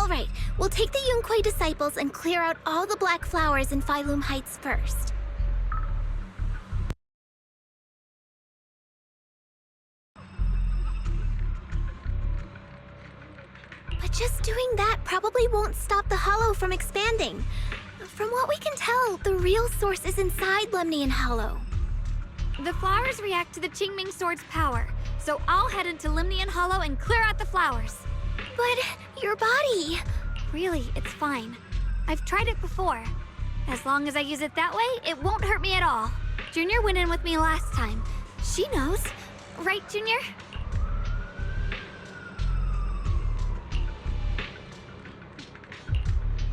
All right, we'll take the Yunquei disciples and clear out all the black flowers in Phylum Heights first. But just doing that probably won't stop the Hollow from expanding. From what we can tell, the real source is inside Lemnian Hollow. The flowers react to the Qingming Sword's power, so I'll head into Lemnian Hollow and clear out the flowers. But your body... Really, it's fine. I've tried it before. As long as I use it that way, it won't hurt me at all. Junior went in with me last time. She knows. Right, Junior?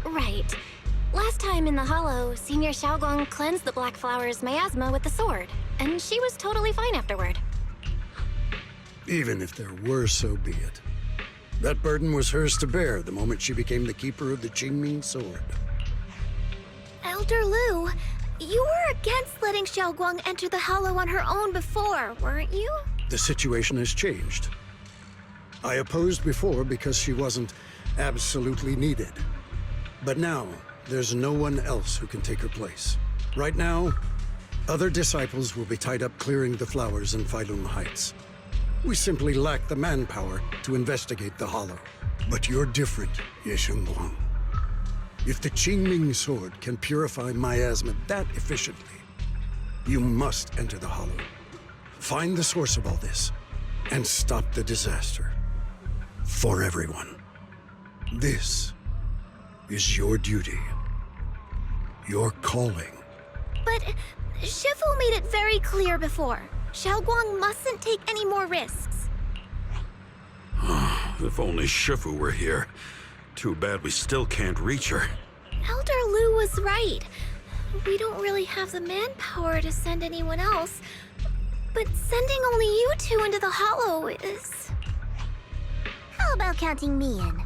Right. Last time in the Hollow, Senior Xiaoguang cleansed the Black Flower's miasma with the sword, and she was totally fine afterward. Even if there were, so be it. That burden was hers to bear the moment she became the keeper of the Qingming Sword. Elder Lu, you were against letting Xiaoguang enter the Hollow on her own before, weren't you? The situation has changed. I opposed before because she wasn't absolutely needed. But now, there's no one else who can take her place. Right now, other disciples will be tied up clearing the flowers in Phylum Heights. We simply lack the manpower to investigate the Hollow. But you're different, Ye Shengguang. If the Qingming Sword can purify miasma that efficiently, you must enter the Hollow. Find the source of all this, and stop the disaster. For everyone. This is your duty. Your calling. But Shifu made it very clear before. Xiaoguang mustn't take any more risks. If only Shifu were here. Too bad we still can't reach her. Elder Lu was right. We don't really have the manpower to send anyone else. But sending only you two into the Hollow is... How about counting me in?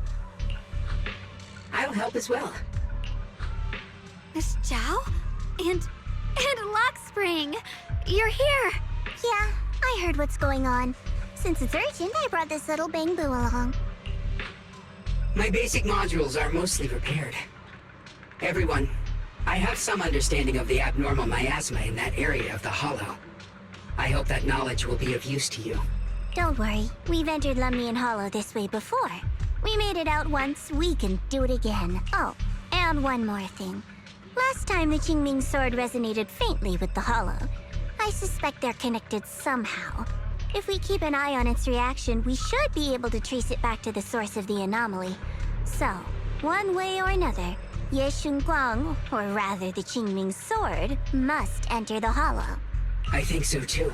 I'll help as well. Miss Zhao? And Lockspring! You're here! Yeah, I heard what's going on. Since it's urgent, I brought this little bamboo along. My basic modules are mostly repaired. Everyone, I have some understanding of the abnormal miasma in that area of the Hollow. I hope that knowledge will be of use to you. Don't worry, we've entered Lemnian Hollow this way before. We made it out once, we can do it again. Oh, and one more thing. Last time the Qingming Sword resonated faintly with the Hollow. I suspect they're connected somehow. If we keep an eye on its reaction, we should be able to trace it back to the source of the anomaly. So, one way or another, Ye Shengguang, or rather the Qingming Sword, must enter the Hollow. I think so too.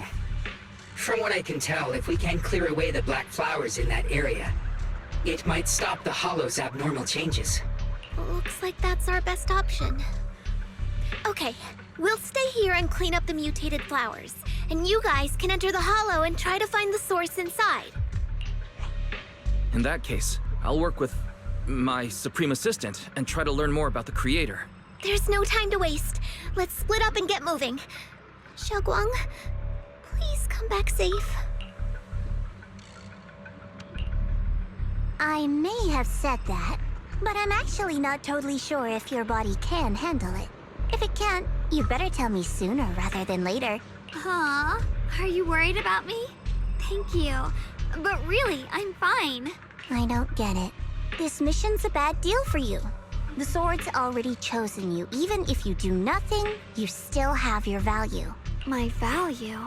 From what I can tell, if we can clear away the black flowers in that area, it might stop the Hollow's abnormal changes. Looks like that's our best option. Okay, we'll stay here and clean up the mutated flowers. And you guys can enter the Hollow and try to find the source inside. In that case, I'll work with my Supreme Assistant and try to learn more about the Creator. There's no time to waste. Let's split up and get moving. Xiaoguang, please come back safe. I may have said that, but I'm actually not totally sure if your body can handle it. If it can't, you'd better tell me sooner rather than later. Huh? Are you worried about me? Thank you. But really, I'm fine. I don't get it. This mission's a bad deal for you. The sword's already chosen you. Even if you do nothing, you still have your value. My value?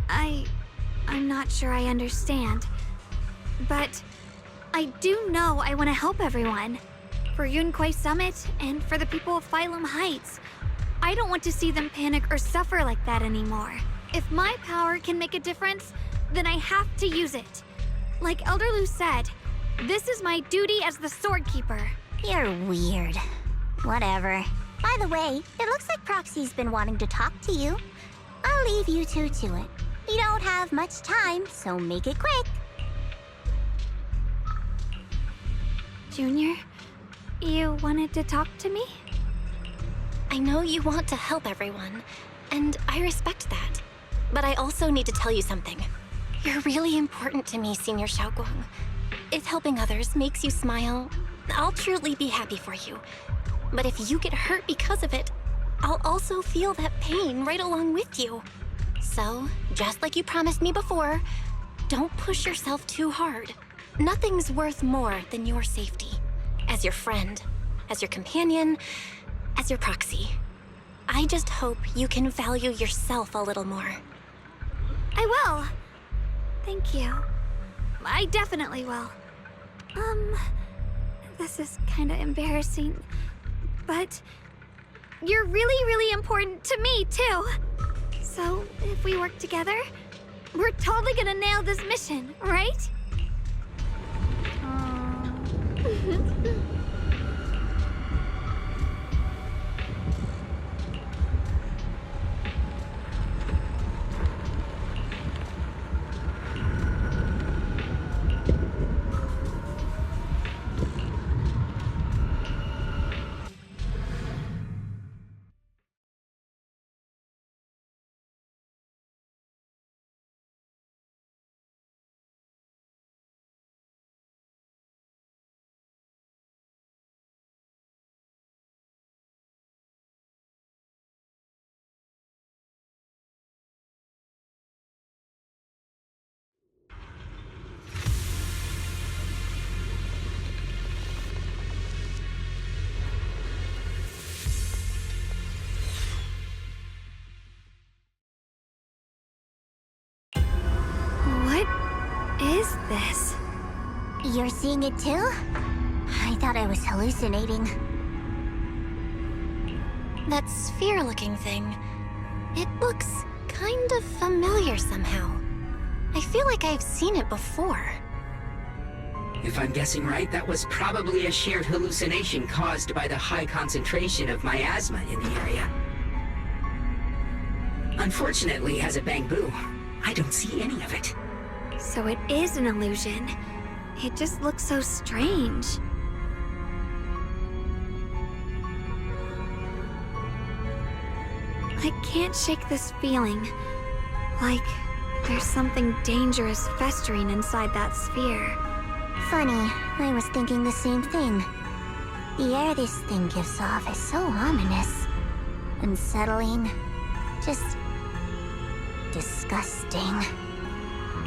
I'm not sure I understand. But I do know I want to help everyone. For Yunquei Summit and for the people of Phylum Heights. I don't want to see them panic or suffer like that anymore. If my power can make a difference, then I have to use it. Like Elder Lu said, this is my duty as the Sword Keeper. You're weird. Whatever. By the way, it looks like Proxy's been wanting to talk to you. I'll leave you two to it. You don't have much time, so make it quick. Junior, you wanted to talk to me? I know you want to help everyone, and I respect that. But I also need to tell you something. You're really important to me, Senior Xiaoguang. If helping others makes you smile, I'll truly be happy for you. But if you get hurt because of it, I'll also feel that pain right along with you. So, just like you promised me before, don't push yourself too hard. Nothing's worth more than your safety. As your friend, as your companion, as your proxy. I just hope you can value yourself a little more. I will. Thank you. I definitely will. This is kinda embarrassing, but you're really, really important to me, too. So, if we work together, we're totally gonna nail this mission, right? What is this? You're seeing it too? I thought I was hallucinating. That sphere-looking thing, it looks kind of familiar somehow. I feel like I've seen it before. If I'm guessing right, that was probably a shared hallucination caused by the high concentration of miasma in the area. Unfortunately, as a Bangbu, I don't see any of it. So it is an illusion. It just looks so strange. I can't shake this feeling. Like there's something dangerous festering inside that sphere. Funny, I was thinking the same thing. The air this thing gives off is so ominous. Unsettling. Just disgusting.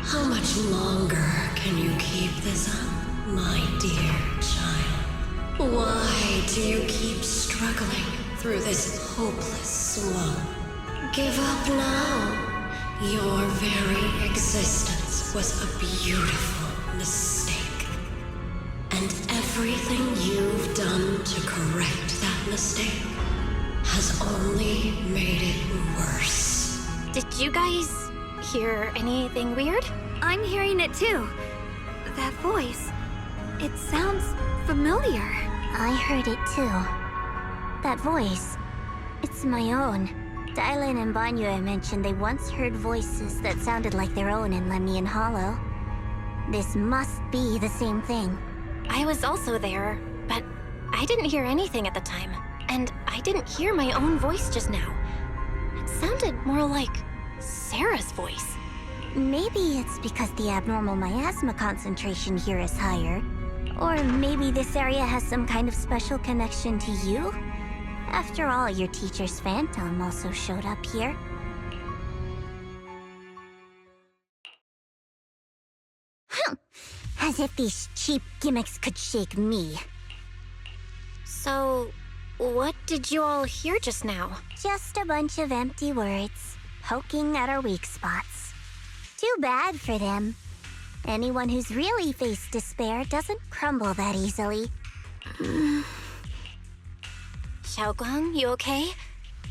How much longer can you keep this up, my dear child? Why do you keep struggling through this hopeless swamp? Give up now. Your very existence was a beautiful mistake. And everything you've done to correct that mistake has only made it worse. Did you guys hear anything weird? I'm hearing it too. That voice. It sounds familiar. I heard it too. That voice. It's my own. Dylan and Banyue mentioned they once heard voices that sounded like their own in Lemian Hollow. This must be the same thing. I was also there, but I didn't hear anything at the time. And I didn't hear my own voice just now. It sounded more like Sarah's voice. Maybe it's because the abnormal miasma concentration here is higher. Or maybe this area has some kind of special connection to you? After all, your teacher's phantom also showed up here. As if these cheap gimmicks could shake me. So, what did you all hear just now? Just a bunch of empty words, poking at our weak spots. Too bad for them. Anyone who's really faced despair doesn't crumble that easily. Xiaoguang, you okay?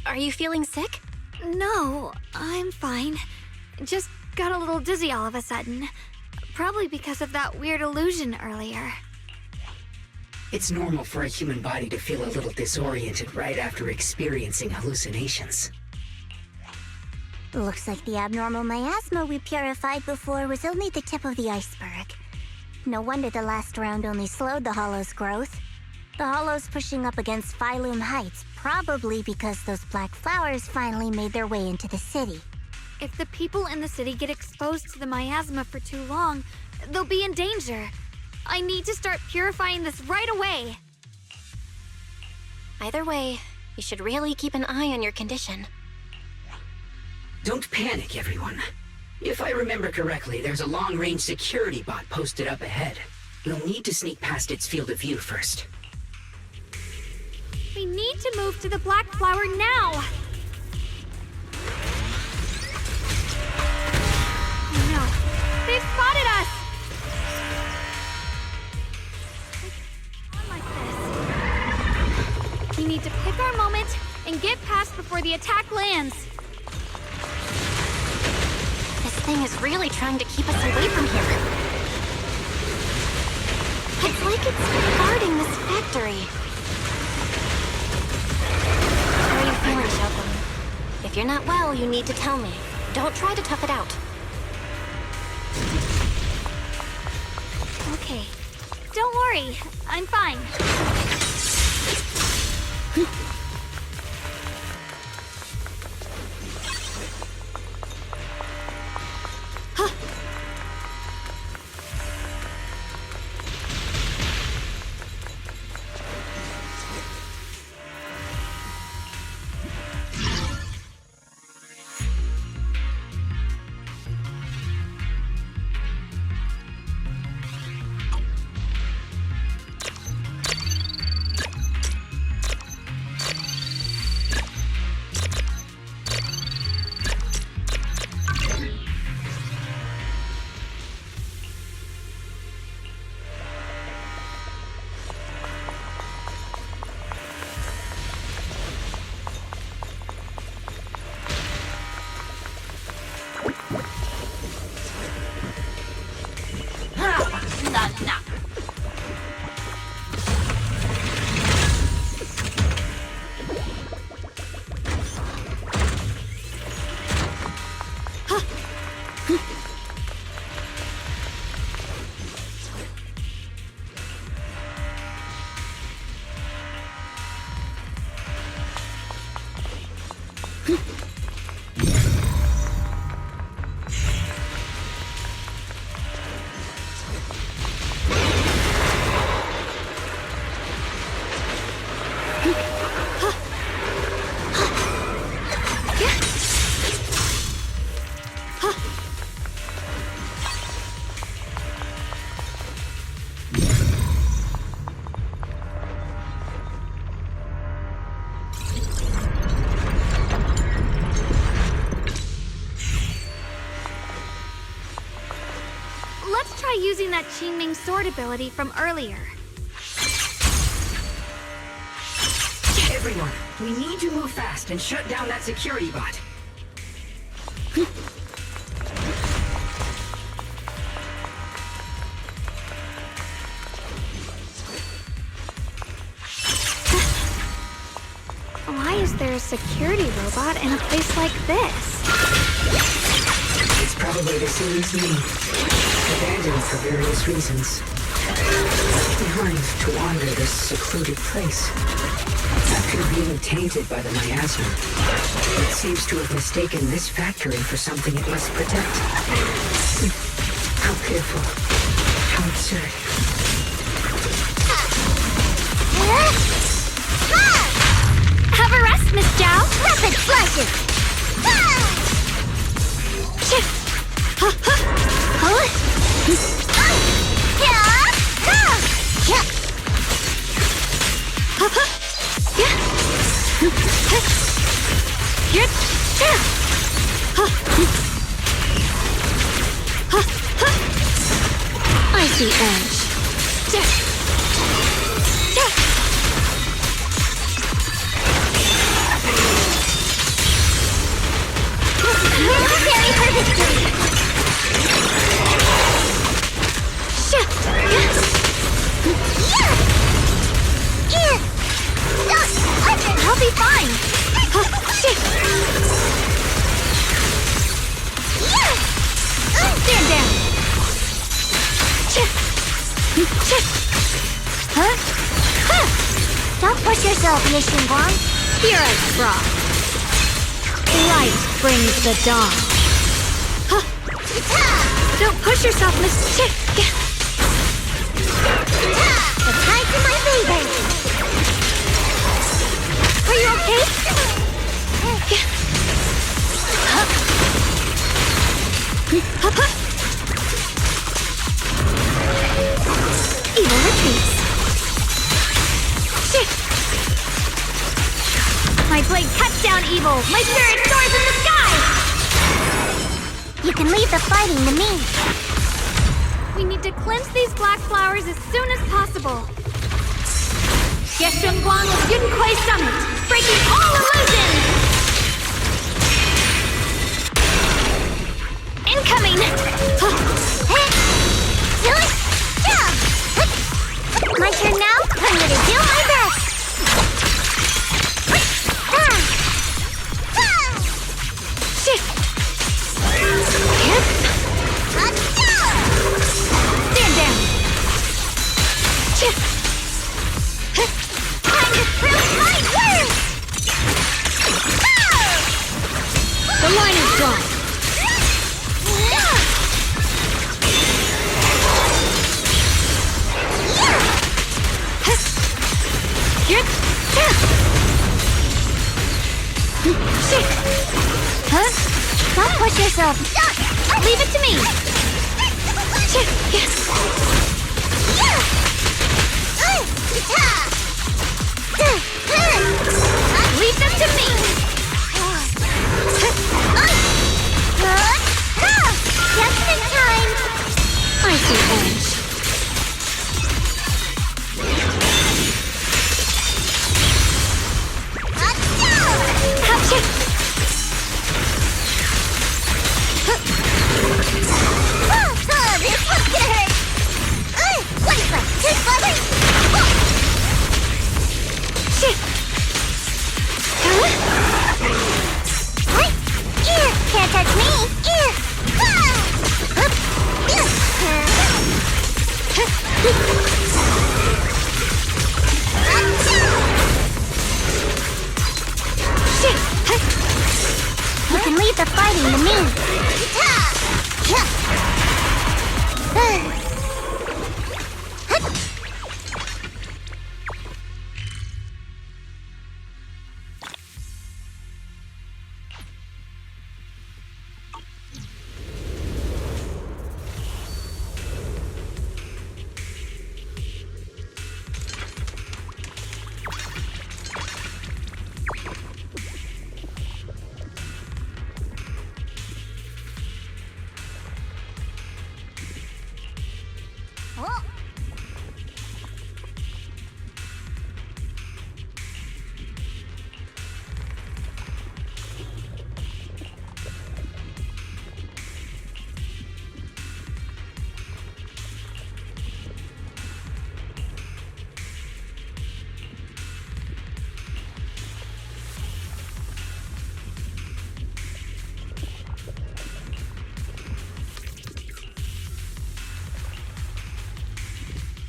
Are you feeling sick? No, I'm fine. Just got a little dizzy all of a sudden. Probably because of that weird illusion earlier. It's normal for a human body to feel a little disoriented right after experiencing hallucinations. Looks like the abnormal miasma we purified before was only the tip of the iceberg. No wonder the last round only slowed the Hollow's growth. The Hollow's pushing up against Phylum Heights, probably because those black flowers finally made their way into the city. If the people in the city get exposed to the miasma for too long, they'll be in danger. I need to start purifying this right away. Either way, you should really keep an eye on your condition. Don't panic, everyone. If I remember correctly, there's a long-range security bot posted up ahead. You'll need to sneak past its field of view first. We need to move to the black flower now. Oh no, they've spotted us. Like this. We need to pick our moment and get past before the attack lands. This thing is really trying to keep us away from here. It's like it's guarding this factory. How are you feeling, Shogun? If you're not well, you need to tell me. Don't try to tough it out. Okay, don't worry, I'm fine. Let's try using that Qingming sword ability from earlier. Everyone, we need to move fast and shut down that security bot. Why is there a security robot in a place like this? It's probably the same as me. Abandoned for various reasons. Left behind to wander this secluded place. After being tainted by the miasma, it seems to have mistaken this factory for something it must protect. How pitiful. How absurd. Have a rest, Miss Zhao. Rapid flashes! I see edge. Military for victory! I'll be fine. Stand down. Don't push yourself, Yishin Guang. Here I brought. Light brings the dawn. Don't push yourself, Miss Chick. The tide's in my favor! Are you okay? Evil retreats. My blade cuts down evil. My spirit soars in the sky. You can leave the fighting to me. We need to cleanse these black flowers as soon as possible. Guang with Yunquai Summit, breaking all illusions! Incoming! My turn now? I'm gonna do my best! Stand down! Time to prove my worth! The line is drawn. Huh? Don't push yourself! Leave it to me! Leave them to me! Just in time! I see orange. This one's gonna hurt! One foot, two foot! Can't touch me! You can leave the fighting to me!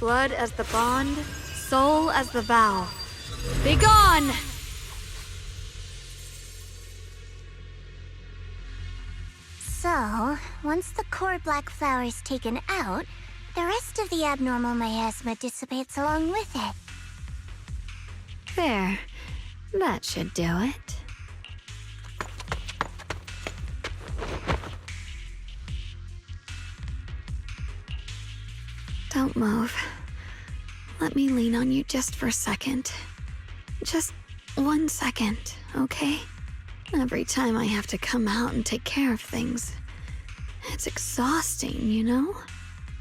Blood as the bond, soul as the vow. Begone! So, once the core black flower is taken out, the rest of the abnormal miasma dissipates along with it. There. That should do it. Don't move. Let me lean on you just for a second. Just 1 second, okay? Every time I have to come out and take care of things, it's exhausting, you know?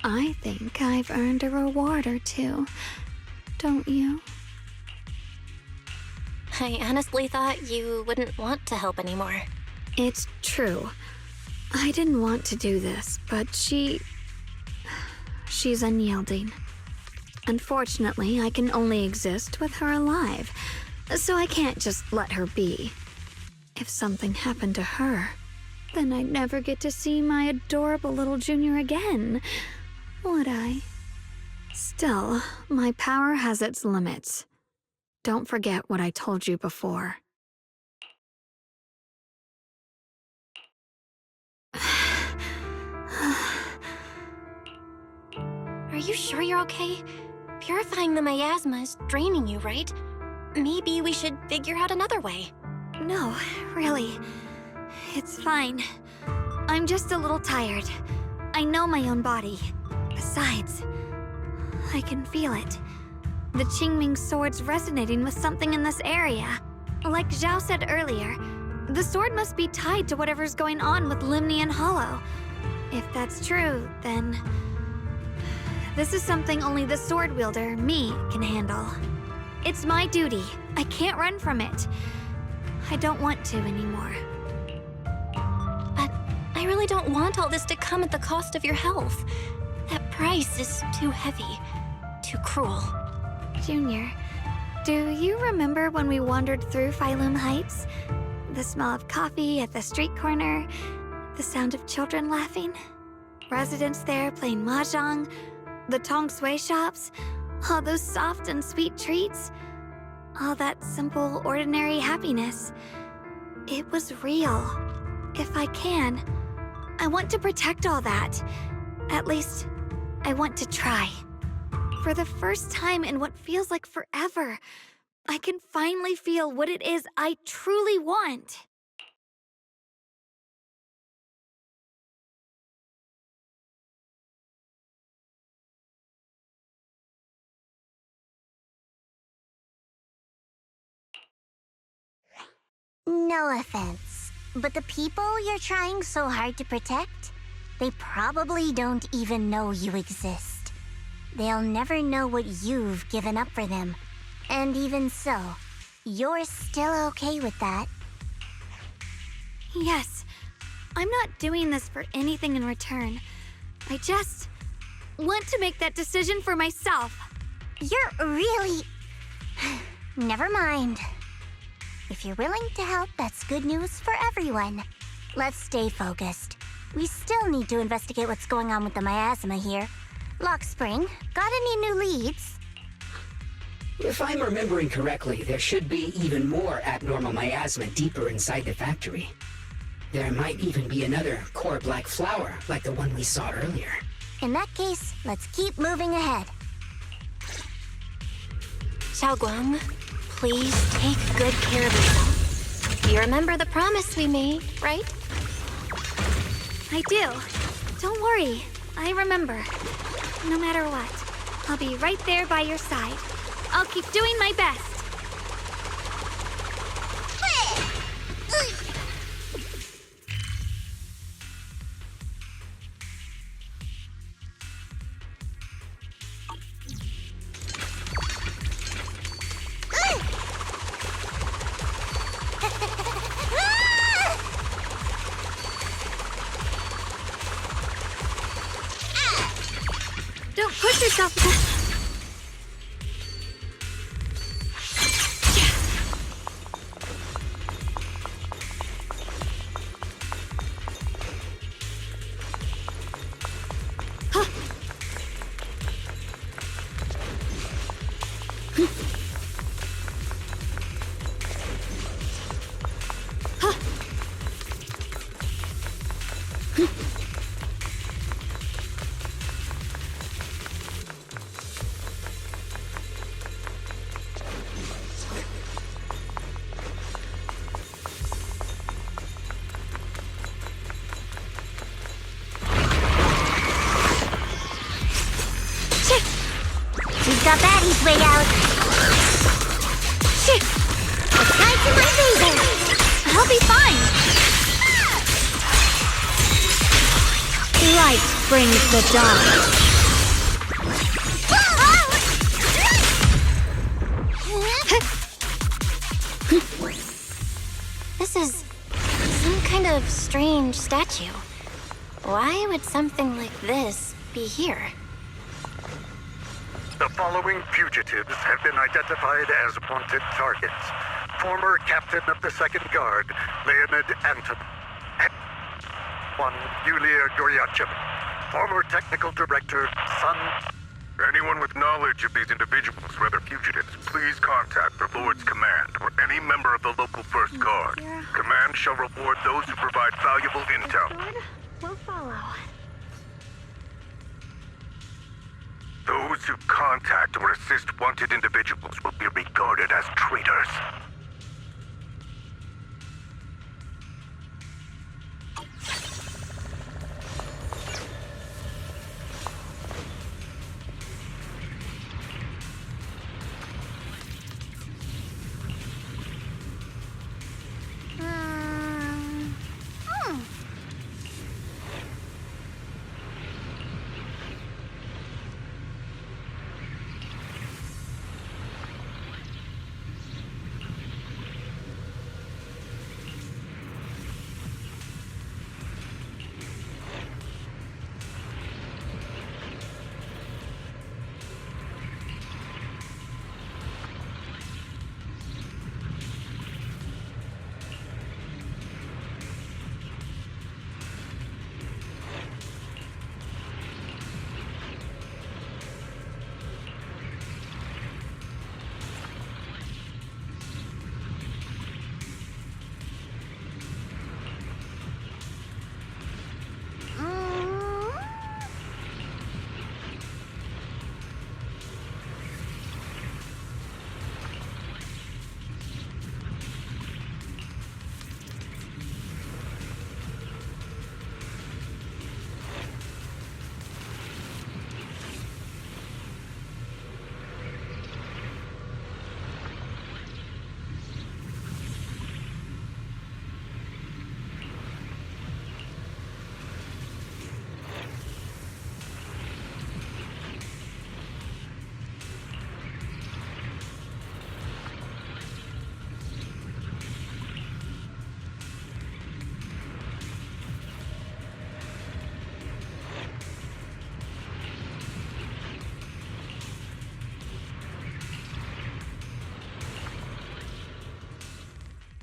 I think I've earned a reward or two. Don't you? I honestly thought you wouldn't want to help anymore. It's true. I didn't want to do this, but she's unyielding. Unfortunately, I can only exist with her alive, so I can't just let her be. If something happened to her, then I'd never get to see my adorable little junior again, would I? Still, my power has its limits. Don't forget what I told you before. Are you sure you're okay? Purifying the miasma is draining you, right? Maybe we should figure out another way. No, really. It's fine. I'm just a little tired. I know my own body. Besides, I can feel it. The Qingming sword's resonating with something in this area. Like Zhao said earlier, the sword must be tied to whatever's going on with Limnian Hollow. If that's true, then this is something only the sword wielder, me, can handle. It's my duty. I can't run from it. I don't want to anymore. But I really don't want all this to come at the cost of your health. That price is too heavy, too cruel. Junior, do you remember when we wandered through Phylum Heights? The smell of coffee at the street corner, the sound of children laughing, residents there playing mahjong, the tong sui shops, all those soft and sweet treats, all that simple, ordinary happiness. It was real. If I can, I want to protect all that. At least, I want to try. For the first time in what feels like forever, I can finally feel what it is I truly want. No offense, but the people you're trying so hard to protect, they probably don't even know you exist. They'll never know what you've given up for them. And even so, you're still okay with that. Yes, I'm not doing this for anything in return. I just want to make that decision for myself. You're really... Never mind. If you're willing to help, that's good news for everyone. Let's stay focused. We still need to investigate what's going on with the miasma here. Lock Spring, got any new leads? If I'm remembering correctly, there should be even more abnormal miasma deeper inside the factory. There might even be another core black flower, like the one we saw earlier. In that case, let's keep moving ahead. Xiaoguang, please take good care of yourself. You remember the promise we made, right? I do. Don't worry, I remember. No matter what, I'll be right there by your side. I'll keep doing my best. Don't push yourself. We've got Batty's way out. Shit! It's tied to my finger. I'll be fine. Light brings the dawn. This is some kind of strange statue. Why would something like this be here? The following fugitives have been identified as wanted targets. Former captain of the Second Guard, Leonid Anton. One, Yulia Goryachev. Former technical director, Sun. Anyone with knowledge of these individuals, whether fugitives, please contact the Lord's Command or any member of the local First Guard. Command shall reward those who provide valuable intel. We'll follow. Those who contact or assist wanted individuals will be regarded as traitors.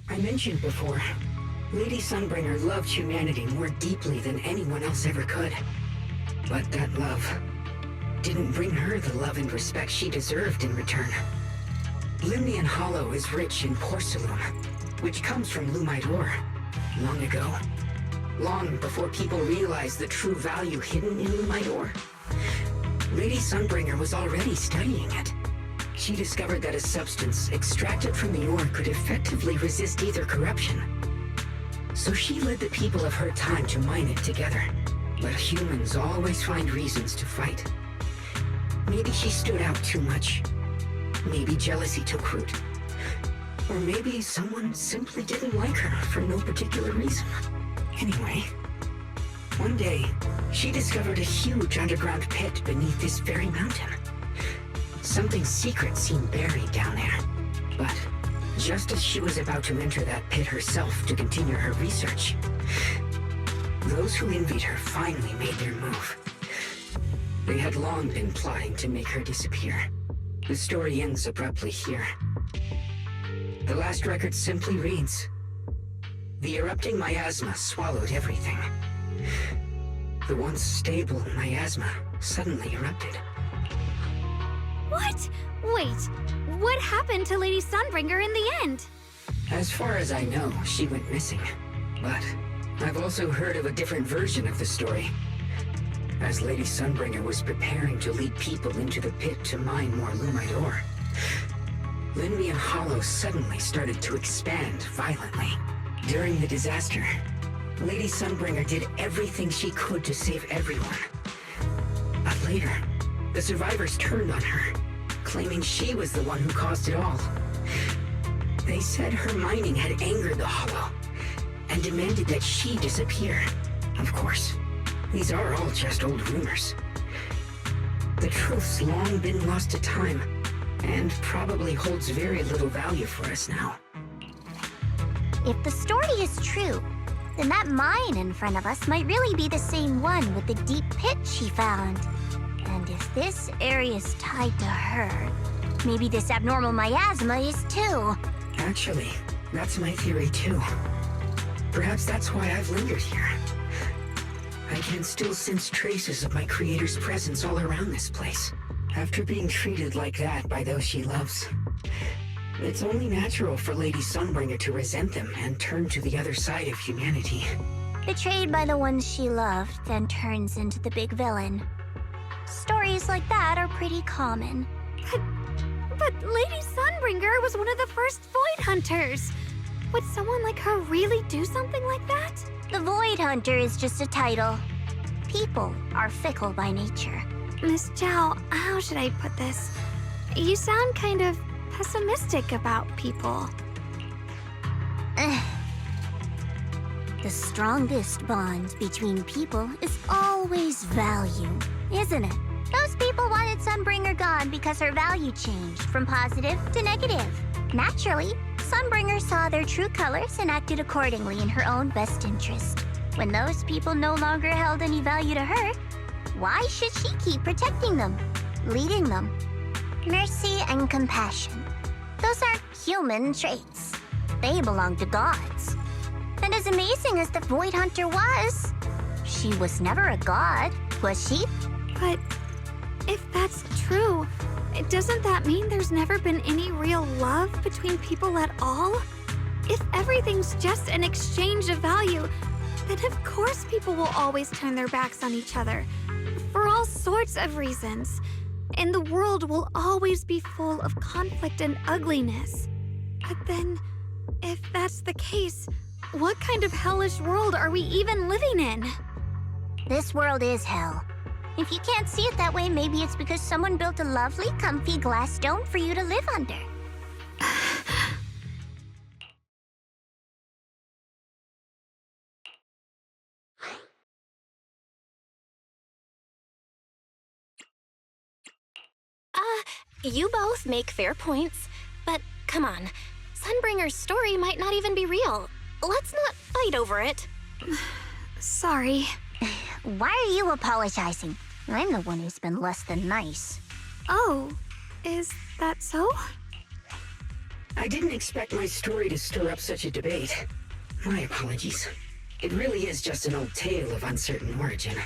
I mentioned before, Lady Sunbringer loved humanity more deeply than anyone else ever could. But that love didn't bring her the love and respect she deserved in return. Limnian Hollow is rich in porcelain, which comes from Lumite ore, long ago. Long before people realized the true value hidden in Lumite ore. Lady Sunbringer was already studying it. She discovered that a substance extracted from the ore could effectively resist either corruption. So she led the people of her time to mine it together. But humans always find reasons to fight. Maybe she stood out too much. Maybe jealousy took root. Or maybe someone simply didn't like her for no particular reason. Anyway, one day, she discovered a huge underground pit beneath this very mountain. Something secret seemed buried down there. But just as she was about to enter that pit herself to continue her research, those who envied her finally made their move. They had long been plotting to make her disappear. The story ends abruptly here. The last record simply reads, "The erupting miasma swallowed everything. The once stable miasma suddenly erupted." What? Wait, what happened to Lady Sunbringer in the end? As far as I know, she went missing. But I've also heard of a different version of the story. As Lady Sunbringer was preparing to lead people into the pit to mine more Lumite ore, Limnian Hollow suddenly started to expand violently. During the disaster, Lady Sunbringer did everything she could to save everyone. But later, the survivors turned on her, claiming she was the one who caused it all. They said her mining had angered the Hollow, and demanded that she disappear. Of course, these are all just old rumors. The truth's long been lost to time, and probably holds very little value for us now. If the story is true, then that mine in front of us might really be the same one with the deep pit she found. And if this area's tied to her, maybe this abnormal miasma is too. Actually, that's my theory too. Perhaps that's why I've lingered here. I can still sense traces of my creator's presence all around this place. After being treated like that by those she loves, it's only natural for Lady Sunbringer to resent them and turn to the other side of humanity. Betrayed by the ones she loved, then turns into the big villain. Stories like that are pretty common. But Lady Sunbringer was one of the first Void Hunters. Would someone like her really do something like that? The Void Hunter is just a title. People are fickle by nature. Miss Zhao, how should I put this? You sound kind of pessimistic about people. The strongest bond between people is always value, isn't it? Those people wanted Sunbringer gone because her value changed from positive to negative. Naturally, Sunbringer saw their true colors and acted accordingly in her own best interest. When those people no longer held any value to her, why should she keep protecting them, leading them? Mercy and compassion. Those aren't human traits. They belong to gods. And as amazing as the Void Hunter was, she was never a god, was she? But if that's true, doesn't that mean there's never been any real love between people at all? If everything's just an exchange of value, then of course people will always turn their backs on each other. For all sorts of reasons. And the world will always be full of conflict and ugliness. But then, if that's the case, what kind of hellish world are we even living in? This world is hell. If you can't see it that way, maybe it's because someone built a lovely, comfy glass dome for you to live under. You both make fair points, but come on. Sunbringer's story might not even be real. Let's not fight over it. Sorry. Why are you apologizing? I'm the one who's been less than nice. Oh, is that so? I didn't expect my story to stir up such a debate. My apologies. It really is just an old tale of uncertain origin.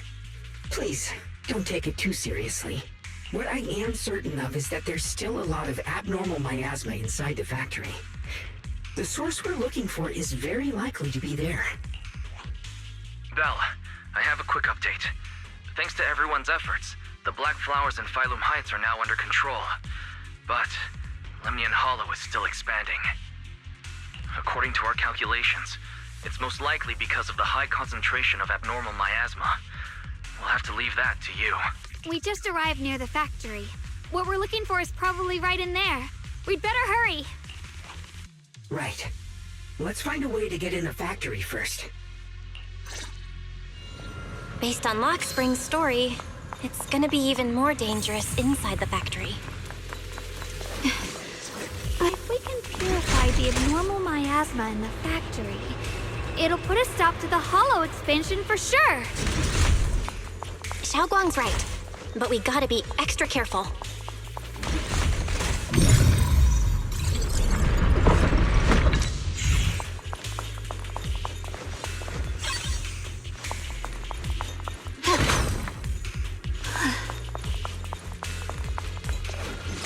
Please, don't take it too seriously. What I am certain of is that there's still a lot of abnormal miasma inside the factory. The source we're looking for is very likely to be there. Belle, I have a quick update. Thanks to everyone's efforts, the Black Flowers in Phylum Heights are now under control. But Lemnian Hollow is still expanding. According to our calculations, it's most likely because of the high concentration of abnormal miasma. We'll have to leave that to you. We just arrived near the factory. What we're looking for is probably right in there. We'd better hurry. Right. Let's find a way to get in the factory first. Based on Lockspring's story, it's gonna be even more dangerous inside the factory. If we can purify the abnormal miasma in the factory, it'll put a stop to the Hollow expansion for sure. Xiaoguang's right, but we gotta be extra careful.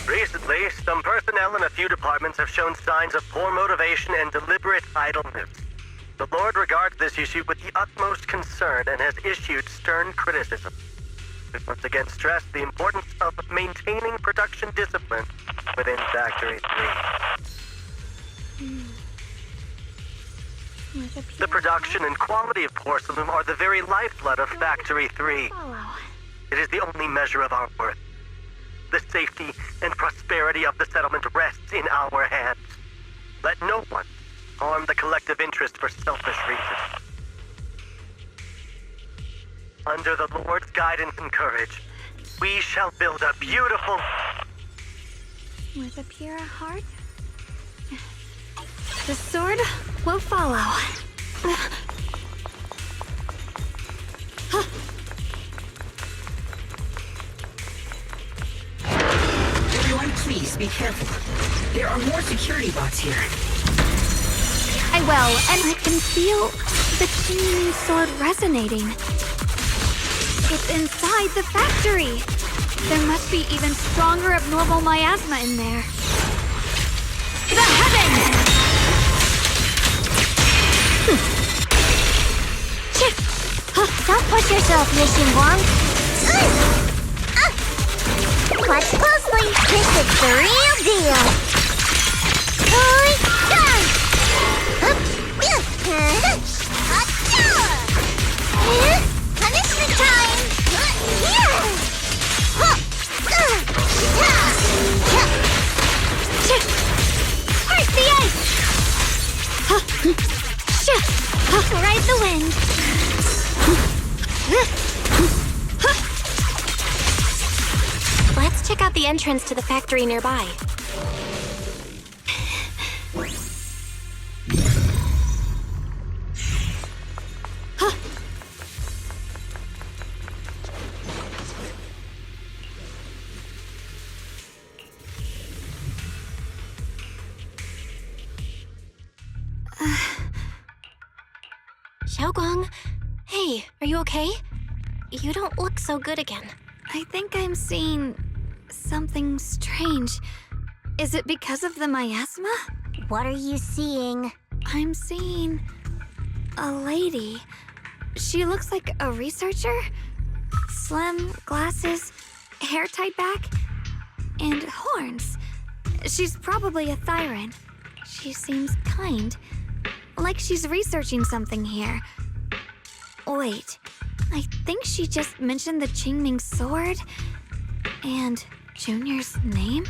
Recently, some personnel in a few departments have shown signs of poor motivation and deliberate idleness. The Lord regards this issue with the utmost concern and has issued stern criticism. We once again stress the importance of maintaining production discipline within Factory 3. The production and quality of porcelain are the very lifeblood of Factory 3. It is the only measure of our worth. The safety and prosperity of the settlement rests in our hands. Let no one harm the collective interest for selfish reasons. Under the Lord's guidance and courage, we shall build a beautiful... With a pure heart, the sword will follow. Everyone, please be careful. There are more security bots here. I will, and I can feel the Qingming sword resonating. It's inside the factory. There must be even stronger abnormal miasma in there. The heaven! Don't push yourself, Yixin Wang. This is the real deal. Punishment time! Heart the ice! Ride the wind. Let's check out the entrance to the factory nearby. Xiaoguang, hey, are you okay? You don't look so good again. I think I'm seeing something strange. Is it because of the miasma? What are you seeing? I'm seeing a lady. She looks like a researcher. Slim, glasses, hair tied back, and horns. She's probably a Thyran. She seems kind, like she's researching something here. Wait, I think she just mentioned the Qingming sword and Junior's name?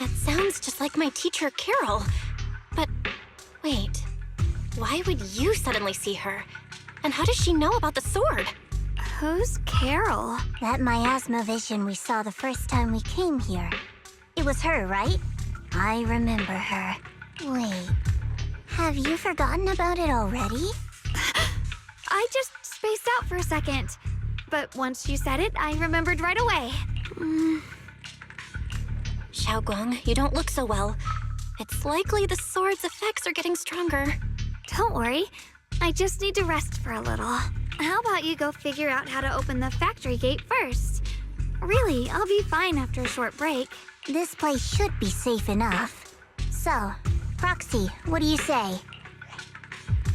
That sounds just like my teacher, Carol. But wait, why would you suddenly see her? And how does she know about the sword? Who's Carol? That miasma vision we saw the first time we came here. It was her, right? I remember her. Wait, have you forgotten about it already? I just spaced out for a second. But once you said it, I remembered right away. Xiaoguang, you don't look so well. It's likely the sword's effects are getting stronger. Don't worry. I just need to rest for a little. How about you go figure out how to open the factory gate first? Really, I'll be fine after a short break. This place should be safe enough. So, Proxy, what do you say?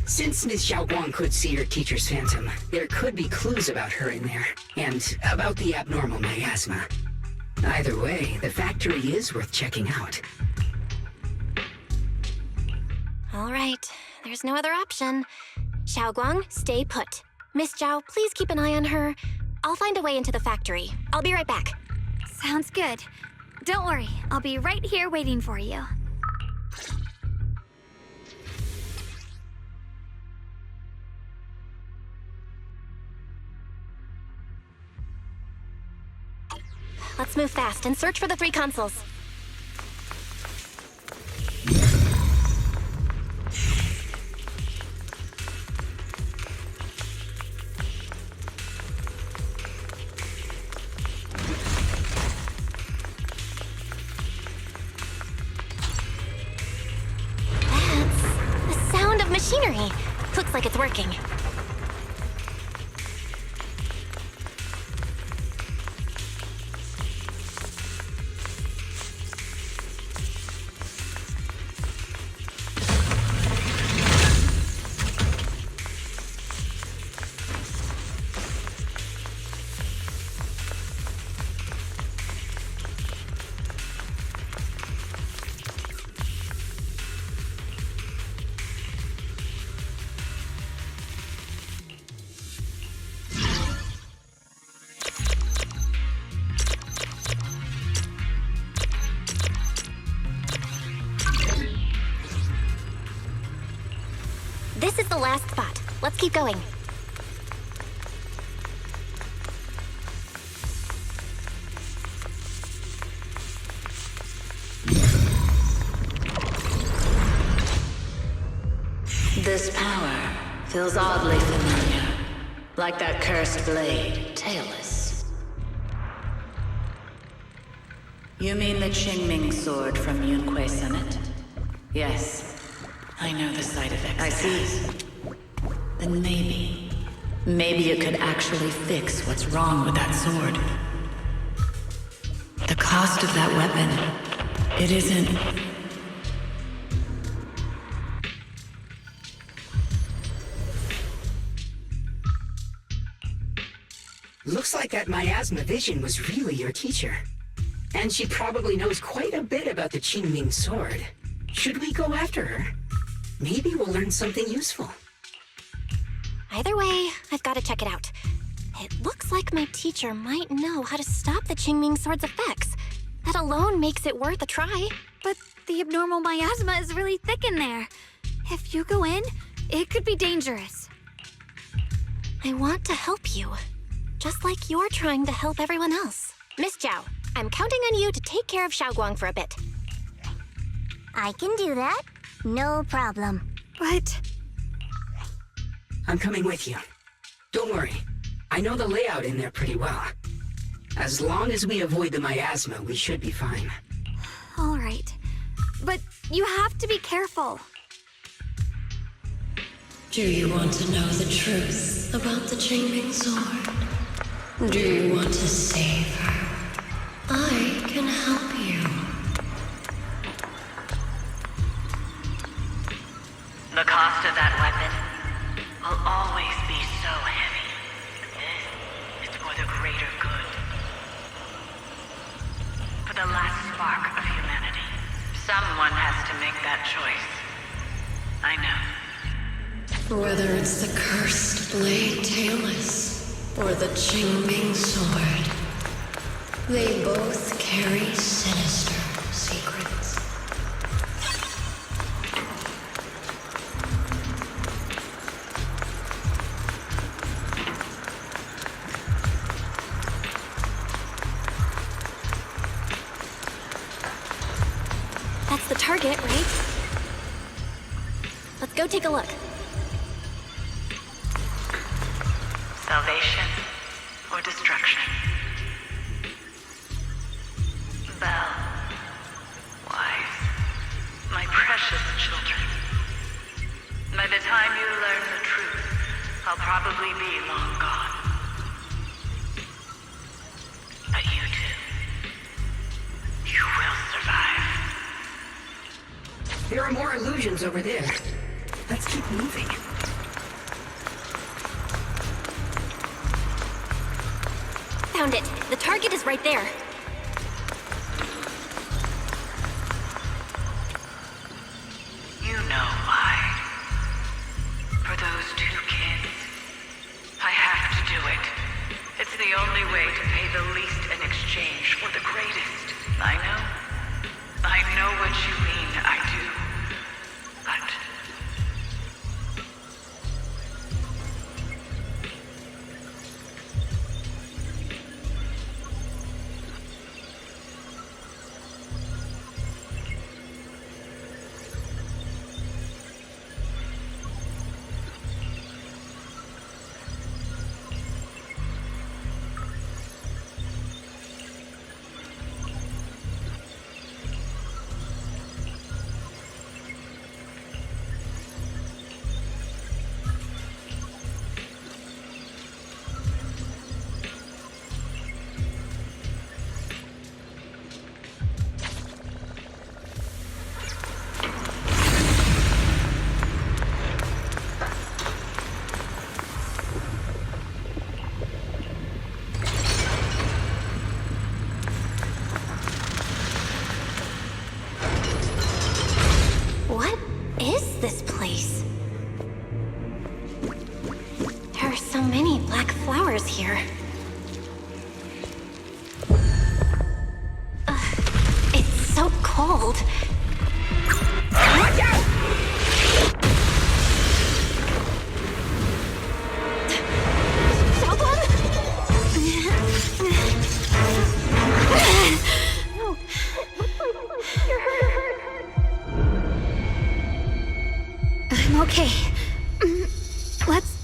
Since Ms. Xiaoguang could see her teacher's phantom, there could be clues about her in there, and about the abnormal miasma. Either way, the factory is worth checking out. All right, there's no other option. Xiaoguang, stay put. Miss Zhao, please keep an eye on her. I'll find a way into the factory. I'll be right back. Sounds good. Don't worry, I'll be right here waiting for you. Let's move fast and search for the 3 consoles. That's the sound of machinery. Looks like it's working. This is the last spot. Let's keep going. This power feels oddly familiar. Like that cursed blade, tailless. You mean the Qingming sword from Yunque Summit? Yes. I know the side effects. I see. Then maybe it could actually fix what's wrong with that sword. The cost of that weapon, it isn't... Looks like that miasma vision was really your teacher. And she probably knows quite a bit about the Qingming sword. Should we go after her? Maybe we'll learn something useful. Either way, I've got to check it out. It looks like my teacher might know how to stop the Qingming sword's effects. That alone makes it worth a try. But the abnormal miasma is really thick in there. If you go in, it could be dangerous. I want to help you, just like you're trying to help everyone else. Miss Zhao, I'm counting on you to take care of Xiaoguang for a bit. I can do that. No problem. But... I'm coming with you. Don't worry. I know the layout in there pretty well. As long as we avoid the miasma, we should be fine. all right. But you have to be careful. Do you want to know the truth about the Qingming sword? Do you want to save her? I can help you. The cost of that weapon will always be so heavy. This is for the greater good. For the last spark of humanity. Someone has to make that choice. I know. Whether it's the cursed blade tailless or the Qingming sword, they both carry sinister secrets. That's the target, right? Let's go take a look. Salvation or destruction? Belle, Wise, my precious children. By the time you learn the truth, I'll probably be long gone. But you two, you will survive. There are more illusions over there. Let's keep moving. Found it. The target is right there. You know why. For those two kids, I have to do it. It's the only way to pay the least in exchange for the greatest. I know what you mean, I do. But... What is this place? There are so many black flowers here. It's so cold. Watch out! I'm okay. Let's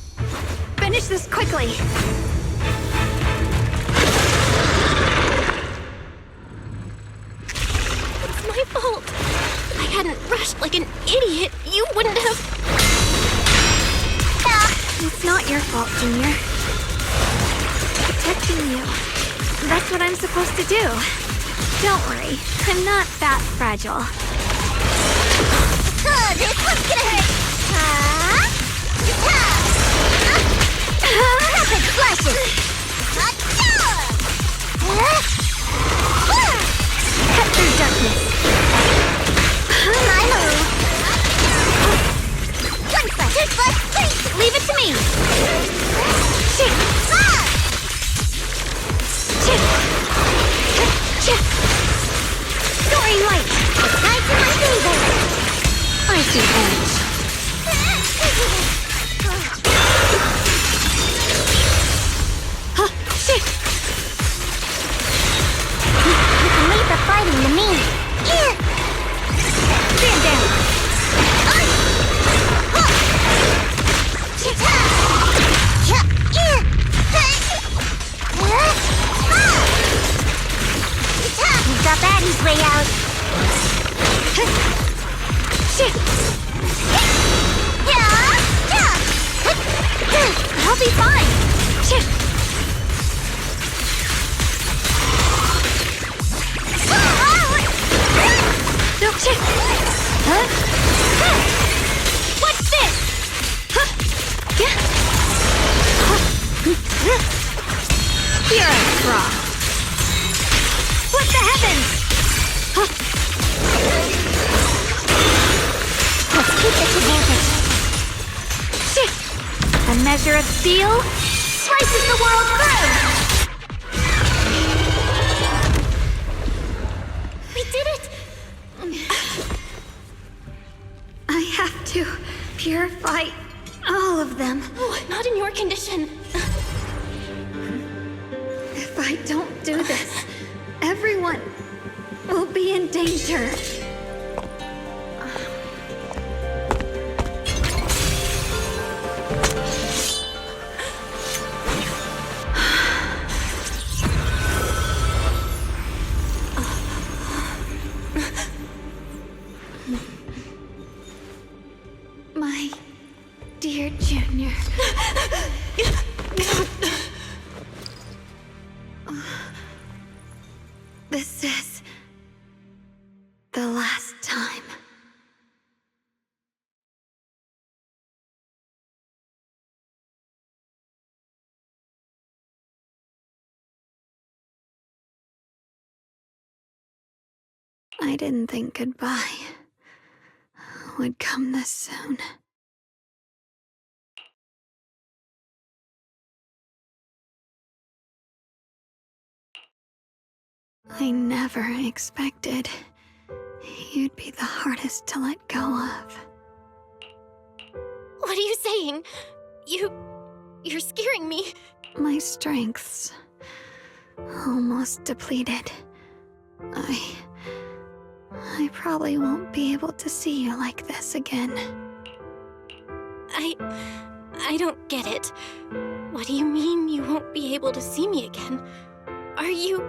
finish this quickly. It's my fault. If I hadn't rushed like an idiot, you wouldn't have... It's not your fault, Junior. Protecting you. That's what I'm supposed to do. Don't worry, I'm not that fragile. This one's gonna hurt. Rapid flashes. way out. I'll be fine. What's this? You're a frog. What the heavens? Let's keep this advantage. A measure of steel slices the world through. We did it! I have to purify all of them. Oh, not in your condition. If I don't do this, everyone will be in danger. My dear Junior. This is the last time. I didn't think goodbye would come this soon. I never expected you'd be the hardest to let go of. What are you saying? You're scaring me. My strength's almost depleted. I probably won't be able to see you like this again. I don't get it. What do you mean you won't be able to see me again? Are you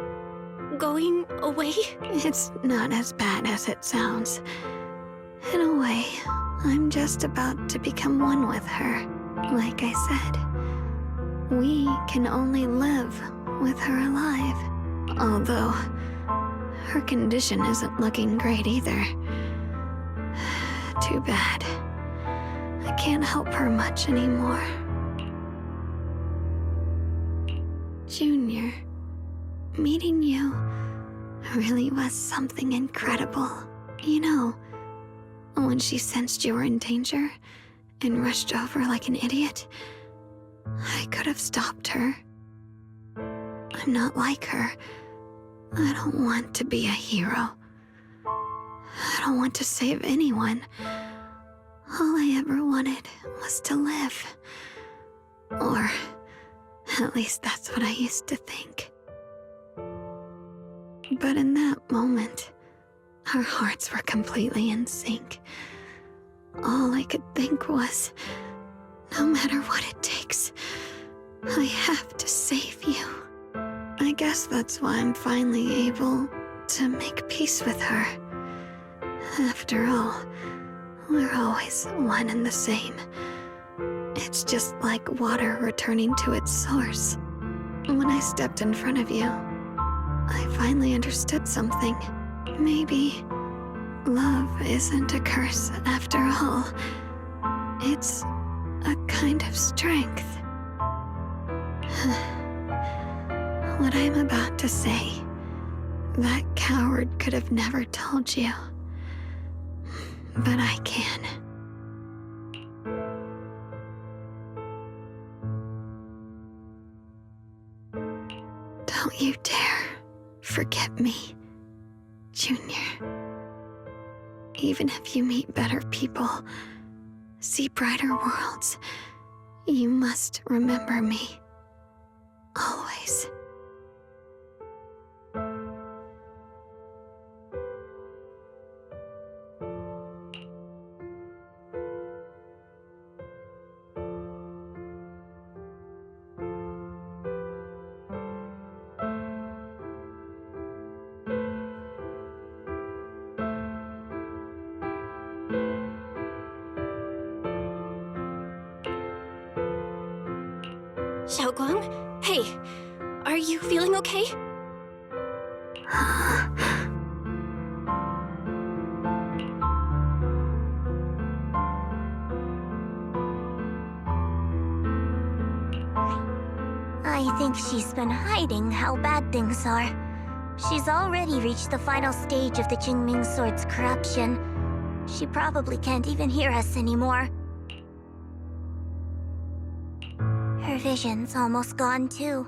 going away? It's not as bad as it sounds. In a way, I'm just about to become one with her. Like I said, we can only live with her alive. Although, her condition isn't looking great either. Too bad. I can't help her much anymore. Junior, meeting you really was something incredible. You know, when she sensed you were in danger and rushed over like an idiot, I could have stopped her. I'm not like her. I don't want to be a hero. I don't want to save anyone. All I ever wanted was to live. Or at least that's what I used to think. But in that moment, our hearts were completely in sync. All I could think was, no matter what it takes, I have to save you. I guess that's why I'm finally able to make peace with her. After all, we're always one and the same. It's just like water returning to its source. When I stepped in front of you, I finally understood something. Maybe love isn't a curse after all. It's a kind of strength. What I'm about to say, that coward could have never told you. But I can. Don't you dare forget me, Junior. Even if you meet better people, see brighter worlds, you must remember me. Always. Xiaoguang? Hey, are you feeling okay? I think she's been hiding how bad things are. She's already reached the final stage of the Qingming Sword's corruption. She probably can't even hear us anymore. Her vision's almost gone too.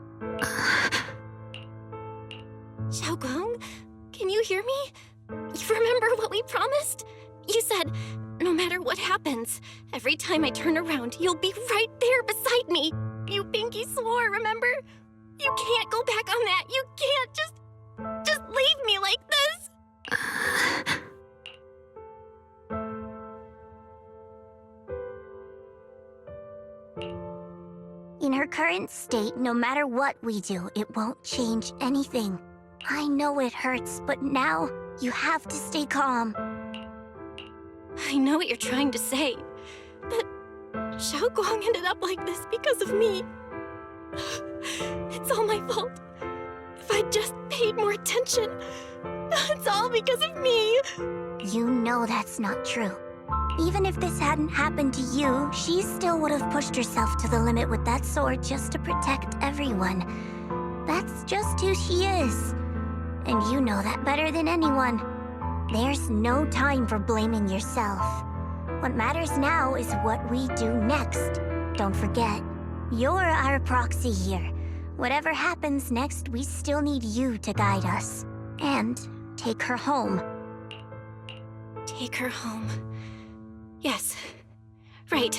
Xiaoguang, can you hear me? You remember what we promised? You said, no matter what happens, every time I turn around, you'll be right there beside me. You pinky swore, remember? You can't go back on that. You can't just leave me like this. In her current state, no matter what we do, it won't change anything. I know it hurts, but now you have to stay calm. I know what you're trying to say, but Xiaoguang ended up like this because of me. It's all my fault. If I just paid more attention, it's all because of me. You know that's not true. Even if this hadn't happened to you, she still would have pushed herself to the limit with that sword just to protect everyone. That's just who she is. And you know that better than anyone. There's no time for blaming yourself. What matters now is what we do next. Don't forget, you're our proxy here. Whatever happens next, we still need you to guide us. And take her home. Take her home. Yes. Right.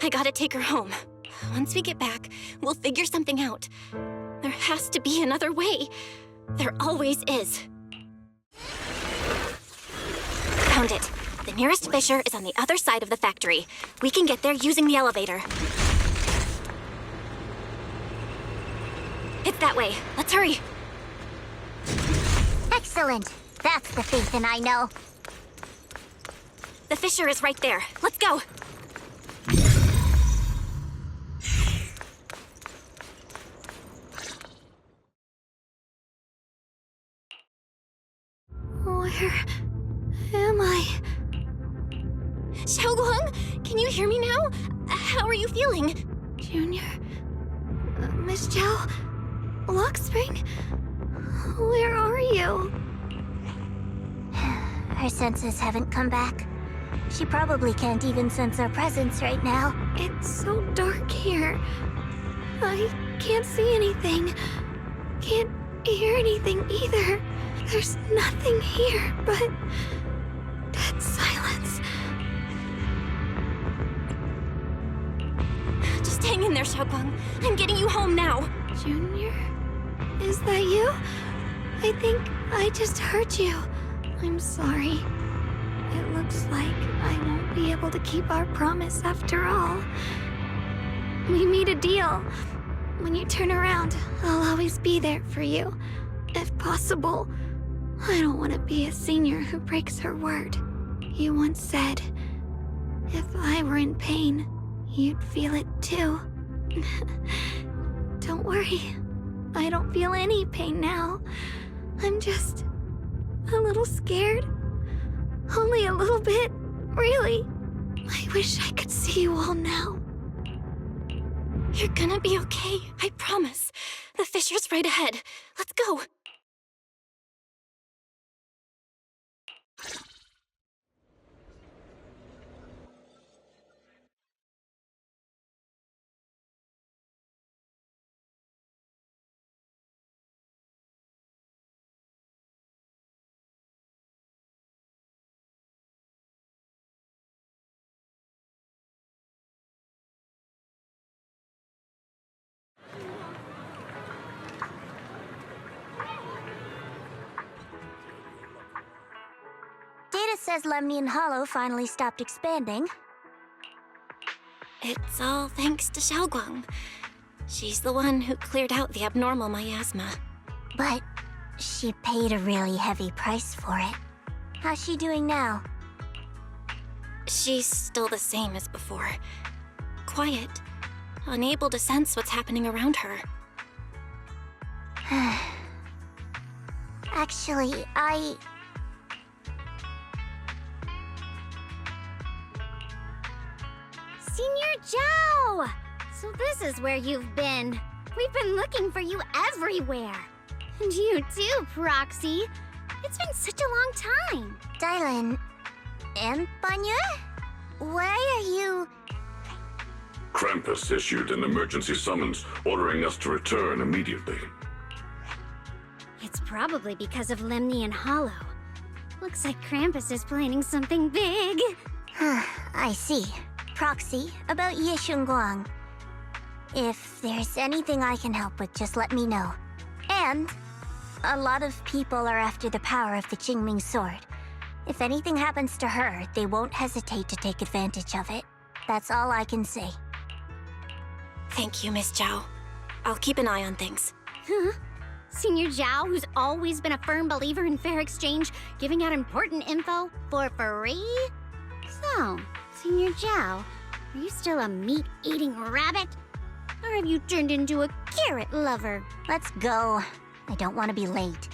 I gotta take her home. Once we get back, we'll figure something out. There has to be another way. There always is. Found it. The nearest fissure is on the other side of the factory. We can get there using the elevator. It's that way. Let's hurry. Excellent. That's the Phaethon I know. The fissure is right there. Let's go. Where am I? Xiaoguang, can you hear me now? How are you feeling? Junior? Miss Chow? Luxspring? Where are you? Her senses haven't come back. She probably can't even sense our presence right now. It's so dark here. I can't see anything. Can't hear anything either. There's nothing here but dead silence. Just hang in there, Xiaoguang. I'm getting you home now. Junior? Is that you? I think I just heard you. I'm sorry. It looks like I won't be able to keep our promise after all. We made a deal. When you turn around, I'll always be there for you. If possible. I don't want to be a senior who breaks her word. You once said, if I were in pain, you'd feel it too. Don't worry. I don't feel any pain now. I'm just a little scared. Only a little bit, really. I wish I could see you all now. You're gonna be okay, I promise. The fissure's right ahead. Let's go. Data says Lemnian Hollow finally stopped expanding. It's all thanks to Xiaoguang. She's the one who cleared out the abnormal miasma. But she paid a really heavy price for it. How's she doing now? She's still the same as before. Quiet, unable to sense what's happening around her. Actually, Senior Joe! So this is where you've been. We've been looking for you everywhere. And you too, Proxy. It's been such a long time. Dylan and Banya? Why are you... Krampus issued an emergency summons ordering us to return immediately. It's probably because of Lemnian Hollow. Looks like Krampus is planning something big. I see. Proxy, about Yishunguang. If there's anything I can help with, just let me know. And a lot of people are after the power of the Qingming sword. If anything happens to her, they won't hesitate to take advantage of it. That's all I can say. Thank you, Miss Zhao. I'll keep an eye on things. Huh? Senior Zhao, who's always been a firm believer in fair exchange, giving out important info for free? So, Senior Zhao, are you still a meat-eating rabbit? Or have you turned into a carrot lover? Let's go. I don't want to be late.